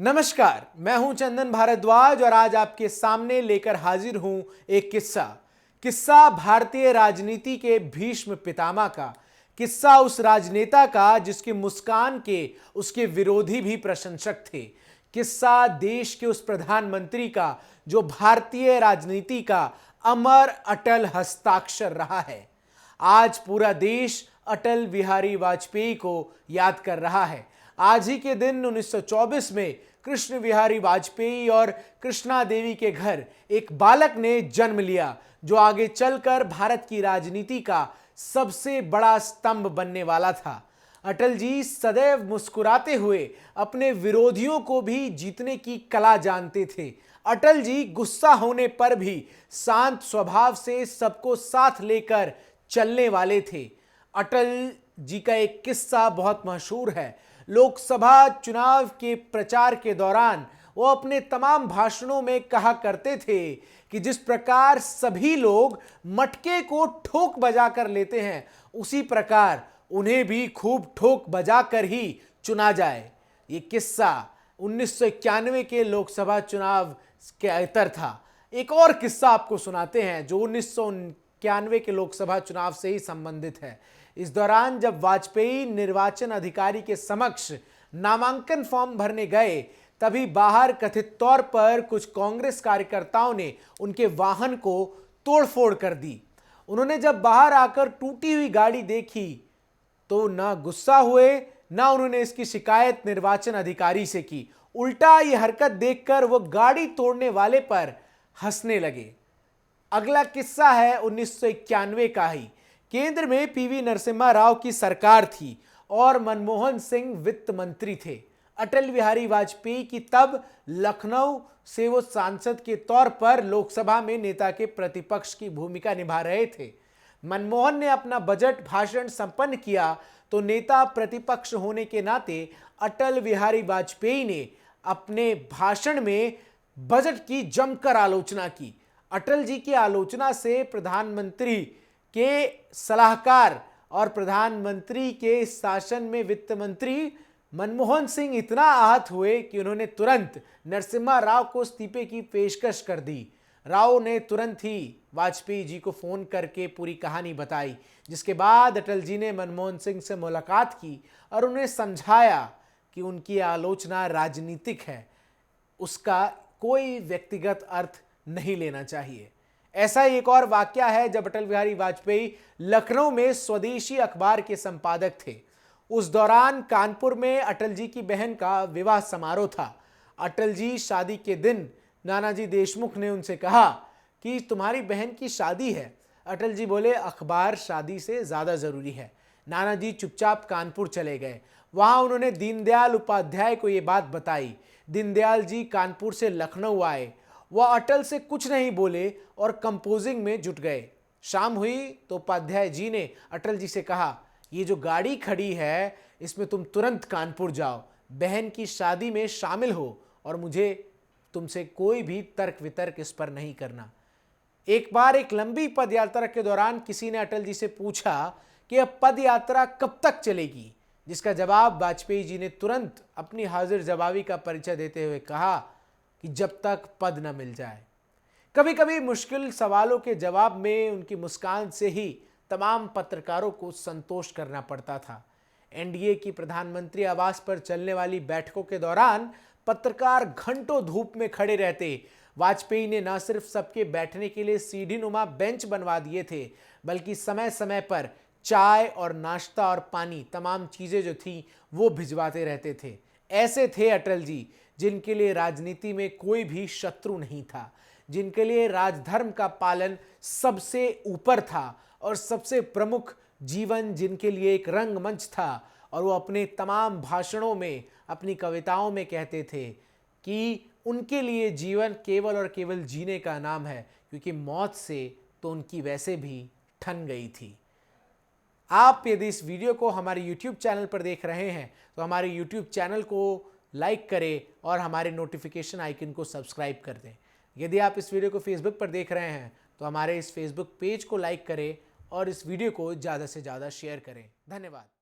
नमस्कार, मैं हूं चंदन भारद्वाज और आज आपके सामने लेकर हाजिर हूं एक किस्सा भारतीय राजनीति के भीष्म पितामह का। किस्सा उस राजनेता का जिसकी मुस्कान के उसके विरोधी भी प्रशंसक थे। किस्सा देश के उस प्रधानमंत्री का जो भारतीय राजनीति का अमर अटल हस्ताक्षर रहा है। आज पूरा देश अटल बिहारी वाजपेयी को याद कर रहा है। आज ही के दिन 1924 में कृष्ण बिहारी वाजपेयी और कृष्णा देवी के घर एक बालक ने जन्म लिया जो आगे चलकर भारत की राजनीति का सबसे बड़ा स्तंभ बनने वाला था। अटल जी सदैव मुस्कुराते हुए अपने विरोधियों को भी जीतने की कला जानते थे। अटल जी गुस्सा होने पर भी शांत स्वभाव से सबको साथ लेकर चलने वाले थे। अटल जी का एक किस्सा बहुत मशहूर है। लोकसभा चुनाव के प्रचार के दौरान वो अपने तमाम भाषणों में कहा करते थे कि जिस प्रकार सभी लोग मटके को ठोक बजा कर लेते हैं, उसी प्रकार उन्हें भी खूब ठोक बजा कर ही चुना जाए। ये किस्सा 1991 के लोकसभा चुनाव के अंतर था। एक और किस्सा आपको सुनाते हैं जो 1991 के लोकसभा चुनाव से ही संबंधित है। इस दौरान जब वाजपेयी निर्वाचन अधिकारी के समक्ष नामांकन फॉर्म भरने गए, तभी बाहर कथित तौर पर कुछ कांग्रेस कार्यकर्ताओं ने उनके वाहन को तोड़फोड़ कर दी। उन्होंने जब बाहर आकर टूटी हुई गाड़ी देखी तो ना गुस्सा हुए, ना उन्होंने इसकी शिकायत निर्वाचन अधिकारी से की। उल्टा ये हरकत देखकर वो गाड़ी तोड़ने वाले पर हंसने लगे। अगला किस्सा है 1991 का ही। केंद्र में पीवी नरसिम्हा राव की सरकार थी और मनमोहन सिंह वित्त मंत्री थे। अटल बिहारी वाजपेयी की तब लखनऊ से वो सांसद के तौर पर लोकसभा में नेता के प्रतिपक्ष की भूमिका निभा रहे थे। मनमोहन ने अपना बजट भाषण संपन्न किया तो नेता प्रतिपक्ष होने के नाते अटल बिहारी वाजपेयी ने अपने भाषण में बजट की जमकर आलोचना की। अटल जी की आलोचना से प्रधानमंत्री के सलाहकार और प्रधानमंत्री के शासन में वित्त मंत्री मनमोहन सिंह इतना आहत हुए कि उन्होंने तुरंत नरसिम्हा राव को इस्तीफे की पेशकश कर दी। राव ने तुरंत ही वाजपेयी जी को फोन करके पूरी कहानी बताई, जिसके बाद अटल जी ने मनमोहन सिंह से मुलाकात की और उन्हें समझाया कि उनकी आलोचना राजनीतिक है, उसका कोई व्यक्तिगत अर्थ नहीं लेना चाहिए। ऐसा ही एक और वाकया है जब अटल बिहारी वाजपेयी लखनऊ में स्वदेशी अखबार के संपादक थे। उस दौरान कानपुर में अटल जी की बहन का विवाह समारोह था। अटल जी शादी के दिन नानाजी देशमुख ने उनसे कहा कि तुम्हारी बहन की शादी है। अटल जी बोले अखबार शादी से ज्यादा जरूरी है। नानाजी चुपचाप कानपुर चले गए। वहां उन्होंने दीनदयाल उपाध्याय को यह बात बताई। दीनदयाल जी कानपुर से लखनऊ आए। वह अटल से कुछ नहीं बोले और कंपोजिंग में जुट गए। शाम हुई तो उपाध्याय जी ने अटल जी से कहा, ये जो गाड़ी खड़ी है इसमें तुम तुरंत कानपुर जाओ, बहन की शादी में शामिल हो और मुझे तुमसे कोई भी तर्क वितर्क इस पर नहीं करना। एक बार एक लंबी पद यात्रा के दौरान किसी ने अटल जी से पूछा कि अब पद यात्रा कब तक चलेगी, जिसका जवाब वाजपेयी जी ने तुरंत अपनी हाजिर जवाबी का परिचय देते हुए कहा कि जब तक पद न मिल जाए। कभी कभी मुश्किल सवालों के जवाब में उनकी मुस्कान से ही तमाम पत्रकारों को संतोष करना पड़ता था। एनडीए की प्रधानमंत्री आवास पर चलने वाली बैठकों के दौरान पत्रकार घंटों धूप में खड़े रहते। वाजपेयी ने न सिर्फ सबके बैठने के लिए सीढ़ी नुमा बेंच बनवा दिए थे, बल्कि समय समय पर चाय और नाश्ता और पानी तमाम चीजें जो थी वो भिजवाते रहते थे। ऐसे थे अटल जी जिनके लिए राजनीति में कोई भी शत्रु नहीं था, जिनके लिए राजधर्म का पालन सबसे ऊपर था और सबसे प्रमुख जीवन जिनके लिए एक रंगमंच था। और वो अपने तमाम भाषणों में, अपनी कविताओं में कहते थे कि उनके लिए जीवन केवल और केवल जीने का नाम है, क्योंकि मौत से तो उनकी वैसे भी ठन गई थी। आप यदि इस वीडियो को हमारे YouTube चैनल पर देख रहे हैं तो हमारे YouTube चैनल को लाइक करें और हमारे नोटिफिकेशन आइकन को सब्सक्राइब कर दें। यदि आप इस वीडियो को फेसबुक पर देख रहे हैं तो हमारे इस फेसबुक पेज को लाइक करें और इस वीडियो को ज़्यादा से ज़्यादा शेयर करें। धन्यवाद।